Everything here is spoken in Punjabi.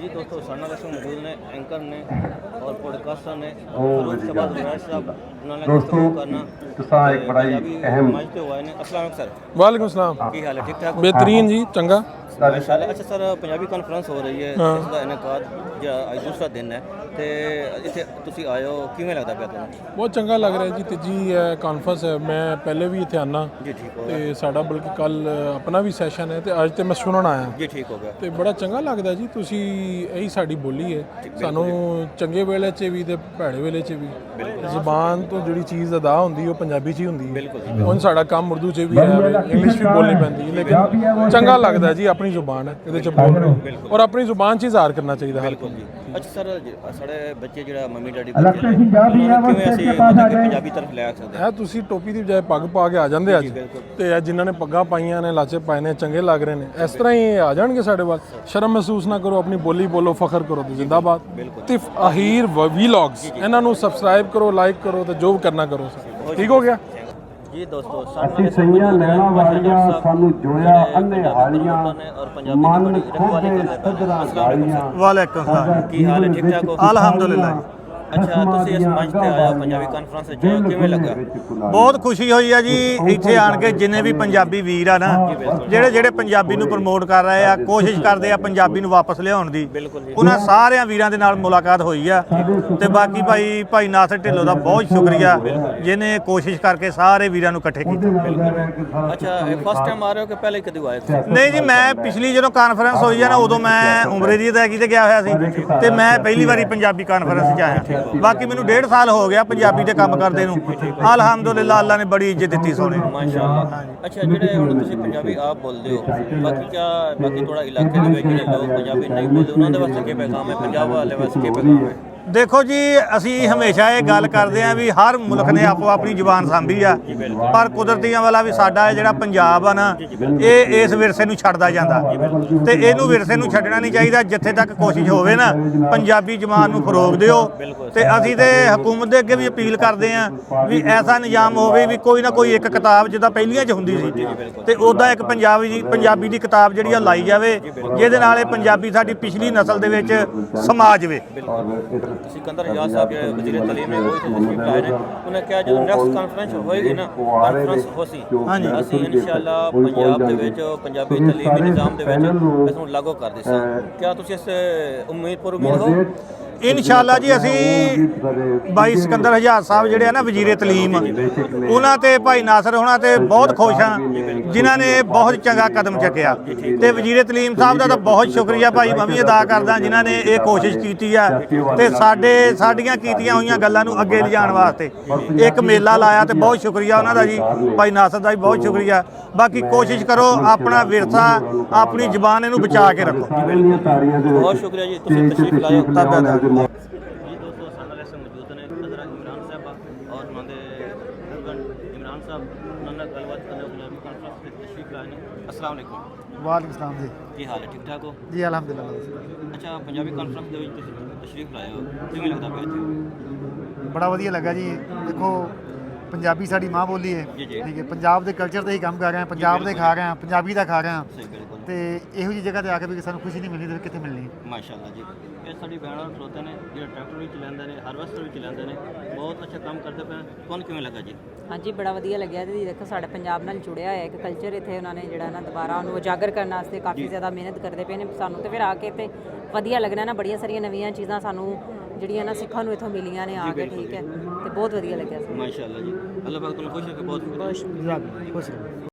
जी दोस्तों साना दर्शक मौजूद ने एंकर ने और पॉडकास्टर ने फरूख शहबाज रैश साहब उन्होंने गुफ्तगू करना एक बड़ा ही अहम समझते हुए ने अस्सलाम वालेकुम सर वालेकुम सलाम। की हाल है ठीक ठाक बेहतरीन जी, चंगा। माशाल्लाह। अच्छा सर पंजाबी कॉन्फ्रेंस हो रही है ਇਸ ਦਾ ਇਨਕਾਦ ਅੱਜ ਦੂਸਰਾ ਦਿਨ ਹੈ ਤੇ ਇੱਥੇ ਤੁਸੀਂ ਆਏ ਹੋ ਕਿਵੇਂ ਲੱਗਦਾ ਪਿਆ ਤੁਹਾਨੂੰ ਬਹੁਤ ਚੰਗਾ ਲੱਗ ਰਿਹਾ ਜੀ। ਤੀਜੀ ਕਾਨਫਰੰਸ ਹੈ, ਮੈਂ ਪਹਿਲੇ ਵੀ ਇੱਥੇ ਆਨਾ ਜੀ ਠੀਕ ਹੋ ਤੇ ਸਾਡਾ ਬਲਕਿ ਕੱਲ ਆਪਣਾ ਵੀ ਸੈਸ਼ਨ ਹੈ ਤੇ ਅੱਜ ਤੇ ਮੈਂ ਸੁਣਨ ਆਇਆ ਜੀ ਠੀਕ ਹੋ ਗਿਆ ਤੇ ਬੜਾ ਚੰਗਾ ਲੱਗਦਾ ਜੀ। ਤੁਸੀਂ ਇਹੀ ਸਾਡੀ ਬੋਲੀ ਹੈ, ਸਾਨੂੰ ਚੰਗੇ ਵੇਲੇ 'ਚ ਵੀ ਤੇ ਭੈੜੇ ਵੇਲੇ 'ਚ ਵੀ ਜ਼ੁਬਾਨ ਤੋਂ ਜਿਹੜੀ ਚੀਜ਼ ਅਦਾ ਹੁੰਦੀ ਉਹ ਪੰਜਾਬੀ 'ਚ ਹੀ ਹੁੰਦੀ ਹੈ। ਹੁਣ ਸਾਡਾ ਕੰਮ ਉਰਦੂ 'ਚ ਵੀ ਹੈ, ਇੰਗਲਿਸ਼ ਵੀ ਬੋਲਣੀ ਪੈਂਦੀ ਹੈ, ਲੇਕਿਨ ਚੰਗਾ ਲੱਗਦਾ ਜੀ। ਆਪਣੀ ਜ਼ੁਬਾਨ ਹੈ, ਇਹਦੇ 'ਚ ਬੋਲੋ ਔਰ ਆਪਣੀ ਜ਼ੁਬਾਨ 'ਚ ਇਜ਼ਹਾਰ ਕਰਨਾ ਚਾਹੀਦਾ ਹੈ। ਅੱਛਾ ਸਰ ਸਾਡੇ ਬੱਚੇ ਜਿਹੜਾ ਮੰਮੀ ਡੈਡੀ ਬੱਚੇ ਨੇ ਉਹਨਾਂ ਨੂੰ ਕਿਵੇਂ ਅਸੀਂ ਮਤਲਬ ਕਿ ਪੰਜਾਬੀ ਤਰਫ ਲੈ ਸਕਦੇ ਹੈ ਤੁਸੀਂ ਟੋਪੀ ਦੀ ਬਜਾਏ ਪੱਗ ਪਾ ਕੇ ਆ ਜਾਂਦੇ ਅੱਜ ਤੇ ਇਹ ਜਿਨ੍ਹਾਂ ਨੇ ਪੱਗਾਂ ਪਾਈਆਂ ਨੇ, ਲਾਚੇ ਪਾਏ ਨੇ, ਚੰਗੇ ਲੱਗ ਰਹੇ ਨੇ। ਇਸ ਤਰ੍ਹਾਂ ਹੀ ਆ ਜਾਣਗੇ ਸਾਡੇ ਵੱਲ। ਸ਼ਰਮ ਮਹਿਸੂਸ ਨਾ ਕਰੋ, ਆਪਣੀ ਬੋਲੀ ਬੋਲੋ, ਫਖਰ ਕਰੋ ਤੇ ਜ਼ਿੰਦਾਬਾਦ। ਤਿਫ ਅਹੀਰ ਵੀਲੌਗਸ ਇਹਨਾਂ ਨੂੰ ਸਬਸਕ੍ਰਾਈਬ ਕਰੋ, ਲਾਈਕ ਕਰੋ ਤੇ ਜੋ ਵੀ ਕਰਨਾ ਕਰੋ। ਠੀਕ ਹੋ ਗਿਆ ਜੀ ਦੋਸਤੋ ਅਸੀਂ ਸਈਆਂ ਲੈਣਾ ਵਾਲੀਆਂ ਸਾਨੂੰ ਜੋਇਆ ਅੰਨੇ ਹਾਲੀਆਂ ਮਨ ਖੋਦੇ ਸਦਰਾਂ ਵਾਲੀਆਂ। ਵਾਲੇਕੁਮ ਸਲਾਮ। ਕੀ ਹਾਲ ਹੈ ਠੀਕ ਠਾਕ ਹੋ ਅਲਹਮਦੁਲਿਲਾ। ਅੱਛਾ ਤੁਸੀਂ ਇਸ ਮੰਚ ਤੇ ਆਏ ਹੋ ਪੰਜਾਬੀ ਕਾਨਫਰੰਸ ਵਿੱਚ ਕਿਵੇਂ ਲੱਗਾ ਬਹੁਤ ਖੁਸ਼ੀ ਹੋਈ ਆ ਜੀ ਇੱਥੇ ਆਣ ਕੇ। ਜਿੰਨੇ ਵੀ ਪੰਜਾਬੀ ਵੀਰ ਆ ਨਾ ਜਿਹੜੇ ਪੰਜਾਬੀ ਨੂੰ ਪ੍ਰਮੋਟ ਕਰ ਰਹੇ ਆ, ਕੋਸ਼ਿਸ਼ ਕਰਦੇ ਆ ਪੰਜਾਬੀ ਨੂੰ ਵਾਪਸ ਲਿਆਉਣ ਦੀ, ਉਹਨਾਂ ਸਾਰਿਆਂ ਵੀਰਾਂ ਦੇ ਨਾਲ ਮੁਲਾਕਾਤ ਹੋਈ ਆ। ਤੇ ਬਾਕੀ ਭਾਈ ਨਾਸਰ ਢਿੱਲੋਂ ਦਾ ਬਹੁਤ ਸ਼ੁਕਰੀਆ ਜਿਹਨੇ ਕੋਸ਼ਿਸ਼ ਕਰਕੇ ਸਾਰੇ ਵੀਰਾਂ ਨੂੰ ਇਕੱਠੇ ਕੀਤਾ। ਅੱਛਾ ਫਸਟ ਟਾਈਮ ਆ ਰਹੇ ਹੋ ਕਿ ਪਹਿਲੇ ਕਦੇ ਆਏ ਸੀ ਨਹੀਂ ਜੀ, ਮੈਂ ਪਿਛਲੀ ਜਦੋਂ ਕਾਨਫਰੰਸ ਹੋਈ ਆ ਨਾ ਉਦੋਂ ਮੈਂ ਉਮਰੇ ਦੀ ਅਦਾਇਗੀ ਤੇ ਗਿਆ ਹੋਇਆ ਸੀ ਤੇ ਮੈਂ ਪਹਿਲੀ ਵਾਰੀ ਪੰਜਾਬੀ ਕਾਨਫਰੰਸ 'ਚ ਆਇਆ। ਬਾਕੀ ਮੈਨੂੰ 1.5 ਸਾਲ ਹੋ ਗਿਆ ਪੰਜਾਬੀ ਦੇ ਕੰਮ ਕਰਦੇ ਨੂੰ। ਅਲਹਮਦੁਲਿਲਾ, ਅੱਲਾ ਨੇ ਬੜੀ ਇੱਜ਼ਤ ਦਿੱਤੀ ਸੋਹਣੇ ਮਾਸ਼ਾਅੱਲਾ। ਅੱਛਾ ਜਿਹੜੇ ਹੁਣ ਤੁਸੀਂ ਪੰਜਾਬੀ ਆਪ ਬੋਲਦੇ ਹੋ, ਬਾਕੀ ਥੋੜਾ ਇਲਾਕੇ ਦੇ ਵਿੱਚ ਜਿਹੜੇ ਲੋਕ ਪੰਜਾਬੀ ਨਹੀਂ ਬੋਲਦੇ ਉਹਨਾਂ ਦੇ ਵਾਸਤੇ ਕੀ ਪੈਗਾਮ ਹੈ, ਪੰਜਾਬ ਵਾਲੇ ਵਾਸਤੇ ਕੀ ਪੈਗਾਮ ਹੈ? ਦੇਖੋ ਜੀ, ਅਸੀਂ ਹਮੇਸ਼ਾ ਇਹ ਗੱਲ ਕਰਦੇ ਆਂ ਵੀ ਹਰ ਮੁਲਕ ਨੇ ਆਪੋ ਆਪਣੀ ਜ਼ੁਬਾਨ ਸਾਂਭੀ ਆ, ਪਰ ਕੁਦਰਤੀਆਂ ਵਾਲਾ ਵੀ ਸਾਡਾ ਜਿਹੜਾ ਪੰਜਾਬ ਆ ਨਾ, ਇਹ ਇਸ ਵਿਰਸੇ ਨੂੰ ਛੱਡਦਾ ਜਾਂਦਾ ਤੇ ਇਹਨੂੰ ਵਿਰਸੇ ਨੂੰ ਛੱਡਣਾ ਨਹੀਂ ਚਾਹੀਦਾ। ਜਿੱਥੇ ਤੱਕ ਕੋਸ਼ਿਸ਼ ਹੋਵੇ ਨਾ ਪੰਜਾਬੀ ਜ਼ੁਬਾਨ ਨੂੰ ਫਰੋਗ ਦਿਓ। ਤੇ ਅਸੀਂ ਤੇ ਹਕੂਮਤ ਦੇ ਅੱਗੇ ਵੀ ਅਪੀਲ ਕਰਦੇ ਆਂ ਵੀ ਐਸਾ ਨਿਜ਼ਾਮ ਹੋਵੇ ਵੀ ਕੋਈ ਨਾ ਕੋਈ ਇੱਕ ਕਿਤਾਬ ਜਿੱਦਾਂ ਪਹਿਲੀਆਂ 'ਚ ਹੁੰਦੀ ਸੀ ਤੇ ਉੱਦਾਂ ਇੱਕ ਪੰਜਾਬੀ ਦੀ ਕਿਤਾਬ ਜਿਹੜੀ ਆ ਲਾਈ ਜਾਵੇ, ਜਿਹਦੇ ਨਾਲ ਇਹ ਪੰਜਾਬੀ ਸਾਡੀ ਪਿਛਲੀ ਨਸਲ ਦੇ ਵਿੱਚ ਸਮਾ ਜਾਵੇ। सिकंदर एजाज साहब जो वज़ीर तालीम ने वो तशरीफ लाए ने, उन्हें कहा जो नैक्सट कॉन्फ्रेंस होएगी ना कॉन्फ्रेंस होसी ਅਸੀਂ ਇਨਸ਼ਾਅੱਲਾ ਪੰਜਾਬ ਦੇ ਵਿੱਚ ਪੰਜਾਬੀ ਤਾਲੀਮੀ ਨਿਜ਼ਾਮ ਦੇ ਵਿੱਚ ਇਸ ਨੂੰ ਲਾਗੂ ਕਰ ਦਿੱਤਾ। क्या ਤੁਸੀਂ ਇਸ ਉਮੀਦ ਹੋ? ਇਨਸ਼ਾਅੱਲਾ ਜੀ ਅਸੀਂ ਭਾਈ ਸਿਕੰਦਰ ਹਜਾਜ਼ ਸਾਹਿਬ ਜਿਹੜੇ ਆ ਨਾ ਵਜ਼ੀਰੇ ਤਾਲੀਮ, ਉਹਨਾਂ ਤੇ ਭਾਈ ਨਾਸਰ ਹੋਣਾ ਤੇ ਬਹੁਤ ਖੁਸ਼ ਹਾਂ ਜਿਨ੍ਹਾਂ ਨੇ ਬਹੁਤ ਚੰਗਾ ਕਦਮ ਚੱਕਿਆ। ਤੇ ਵਜ਼ੀਰੇ ਤਾਲੀਮ ਸਾਹਿਬ ਦਾ ਤਾਂ ਬਹੁਤ ਸ਼ੁਕਰੀਆ ਭਾਈ ਮੈਂ ਵੀ ਅਦਾ ਕਰਦਾ ਜਿਨ੍ਹਾਂ ਨੇ ਇਹ ਕੋਸ਼ਿਸ਼ ਕੀਤੀ ਆ ਤੇ ਸਾਡੀਆਂ ਕੀਤੀਆਂ ਹੋਈਆਂ ਗੱਲਾਂ ਨੂੰ ਅੱਗੇ ਲਿਜਾਣ ਵਾਸਤੇ ਇੱਕ ਮੇਲਾ ਲਾਇਆ ਤੇ ਬਹੁਤ ਸ਼ੁਕਰੀਆ ਉਹਨਾਂ ਦਾ ਜੀ। ਭਾਈ ਨਾਸਰ ਦਾ ਵੀ ਬਹੁਤ ਸ਼ੁਕਰੀਆ। ਬਾਕੀ ਕੋਸ਼ਿਸ਼ ਕਰੋ ਆਪਣਾ ਵਿਰਸਾ, ਆਪਣੀ ਜ਼ੁਬਾਨ ਇਹਨੂੰ ਬਚਾ ਕੇ ਰੱਖੋ। ਬਹੁਤ ਸ਼ੁਕਰੀਆ ਜੀ, ਤੁਸੀਂ ਤਸ਼ਰੀਫ ਲਾਏ। ਧੰਨਵਾਦ। जी दोस्तों साना दर्शक मौजूद ने हज़रत इमरान साहब और उन्होंने इमरान साहब उन्होंने गलबात करने पंजाबी कॉन्फ्रेंस में तशरीफ लाए ने। अस्सलाम वालेकुम। ਵਾਲੇਕੁਮ ਸਲਾਮ ਜੀ। ਕੀ ਹਾਲ ਹੈ ਠੀਕ ਠਾਕ ਹੋ ਜੀ ਅਲਹਮਦੁਲਿਲਾ। ਅੱਛਾ ਪੰਜਾਬੀ ਕਾਨਫਰੰਸ ਦੇ ਵਿੱਚ ਤੁਸੀਂ ਤਸ਼ਰੀਫ ਲਾਏ ਹੋ, ਕਿਵੇਂ ਲੱਗਦਾ ਪਿਆ ਇੱਥੇ? ਬੜਾ ਵਧੀਆ ਲੱਗਾ ਜੀ। ਦੇਖੋ ਪੰਜਾਬੀ ਸਾਡੀ ਮਾਂ ਬੋਲੀ ਹੈ, ਜੀ, ਜੀ। ਠੀਕ ਹੈ। ਪੰਜਾਬ ਦੇ ਕਲਚਰ ਤੇ ਹੀ ਕੰਮ ਕਰ ਰਹੇ ਹਾਂ, ਪੰਜਾਬ ਦੇ ਖਾ ਰਹੇ ਹਾਂ, ਪੰਜਾਬੀ ਦਾ ਖਾ ਰਹੇ ਹਾਂ ਸਹੀ ਬਿਲਕੁਲ ਤੇ ਇਹੋ ਜਿਹੀ ਜਗ੍ਹਾ ਤੇ ਆ ਕੇ ਵੀ ਸਾਨੂੰ ਖੁਸ਼ੀ ਨਹੀਂ ਮਿਲਦੀ ਤੇ ਕਿੱਥੇ ਮਿਲਣੀ। ਮਾਸ਼ਾਅੱਲਾ ਜੀ। ਇਹ ਸਾਡੀ ਭੈਣਾਂ ਖਲੋਤੇ ਨੇ ਜਿਹੜੇ ਟਰੈਕਟਰ ਵੀ ਚਲਾਉਂਦੇ ਨੇ, ਹਾਰਵੈਸਟਰ ਵੀ ਚਲਾਉਂਦੇ ਨੇ, ਬਹੁਤ ਅੱਛਾ ਕੰਮ ਕਰਦੇ ਪਏ। ਤੁਹਾਨੂੰ ਕਿਵੇਂ ਲੱਗਾ ਜੀ? ਹਾਂਜੀ ਬੜਾ ਵਧੀਆ ਲੱਗਿਆ ਜੀ। ਦੇਖੋ ਸਾਡਾ ਪੰਜਾਬ ਨਾਲ ਜੁੜਿਆ ਹੋਇਆ ਇੱਕ ਕਲਚਰ ਇੱਥੇ ਉਹਨਾਂ ਨੇ ਜਿਹੜਾ ਨਾ ਦੁਬਾਰਾ ਉਹਨੂੰ ਉਜਾਗਰ ਕਰਨ ਵਾਸਤੇ ਕਾਫੀ ਜ਼ਿਆਦਾ ਮਿਹਨਤ ਕਰਦੇ ਪਏ ਨੇ। ਸਾਨੂੰ ਤੇ ਫਿਰ ਆ ਕੇ ਤੇ ਵਧੀਆ ਲੱਗਣਾ ਨਾ, ਬੜੀਆਂ ਸਾਰੀਆਂ ਨਵੀਆਂ ਚੀਜ਼ਾਂ ਸਾਨੂੰ ਜਿਹੜੀਆਂ ਨਾ ਸਿੱਖਣ ਨੂੰ ਇੱਥੋਂ ਮਿਲੀਆਂ ਨੇ ਆ ਕੇ, ਠੀਕ ਹੈ। ਤੇ ਬਹੁਤ ਵਧੀਆ ਲੱਗਿਆ ਸੀ। ਮਾਸ਼ਾਅੱਲਾ ਜੀ, ਅੱਲਾਹ ਪਾਕ ਤੁਹਾਨੂੰ ਖੁਸ਼ ਰੱਖੇ। ਬਹੁਤ ਖੁਸ਼